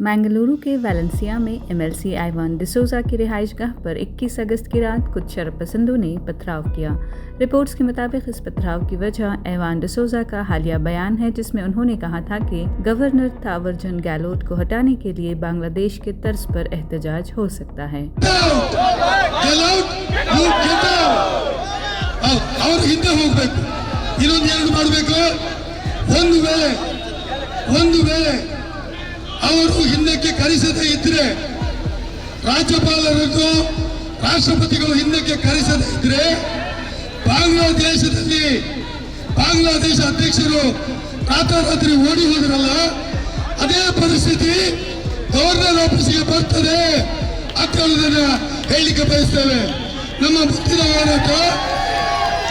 बेंगलुरु के वेलेंसिया में एमएलसी ऐवान डिसोजा की रिहाइशगाह पर 21 अगस्त की रात कुछ शराबपसंदों ने पथराव किया। रिपोर्ट्स के मुताबिक इस पथराव की वजह ऐवान डिसोजा का हालिया बयान है, जिसमें उन्होंने कहा था कि गवर्नर थावरचंद गहलोत को हटाने के लिए बांग्लादेश के तर्ज पर एहतजाज हो सकता है। ಅವರು ಹಿಂದಕ್ಕೆ ಕರೆಸದೇ ಇದ್ರೆ, ರಾಜ್ಯಪಾಲರನ್ನು ರಾಷ್ಟ್ರಪತಿಗಳು ಹಿಂದಕ್ಕೆ ಕರೆಸದೇ ಇದ್ರೆ, ಬಾಂಗ್ಲಾದೇಶದಲ್ಲಿ ಬಾಂಗ್ಲಾದೇಶ ಅಧ್ಯಕ್ಷರು ರಾತ್ರಿ ಓಡಿ ಹೋದ್ರಲ್ಲ, ಅದೇ ಪರಿಸ್ಥಿತಿ ಗವರ್ನರ್ ಆಫೀಸ್ಗೆ ಬರ್ತದೆ ಅಂತ ಹೇಳುವುದನ್ನ ಹೇಳಲಿಕ್ಕೆ ಬಯಸ್ತೇವೆ. ನಮ್ಮ ಮುಂದಿನ ಹೋರಾಟ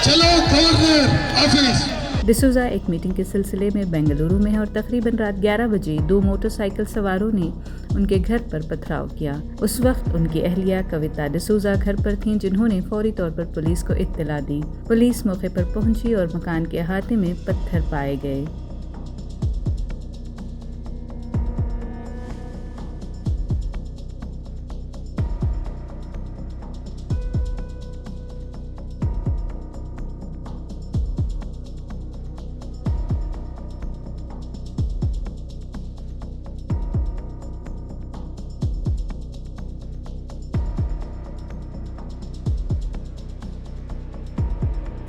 ಚಲೋ ಗವರ್ನರ್ ಆಫೀಸ್। डिसोजा एक मीटिंग के सिलसिले में बेंगलुरु में है और तकरीबन रात 11 बजे 2 मोटरसाइकिल सवारों ने उनके घर पर पथराव किया। उस वक्त उनकी अहलिया कविता डिसोजा घर पर थीं, जिन्होंने फौरी तौर पर पुलिस को इत्तला दी। पुलिस मौके पर पहुंची और मकान के अहाते में पत्थर पाए गए।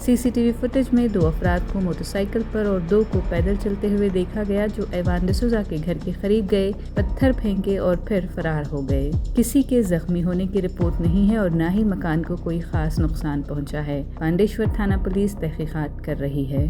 सीसीटीवी फुटेज में 2 अफराद को मोटरसाइकिल पर और 2 को पैदल चलते हुए देखा गया, जो ऐवान डिसोजा के घर के करीब गए, पत्थर फेंके और फिर फरार हो गए। किसी के जख्मी होने की रिपोर्ट नहीं है और न ही मकान को कोई खास नुकसान पहुंचा है। पांडेश्वर थाना पुलिस तहकीकात कर रही है।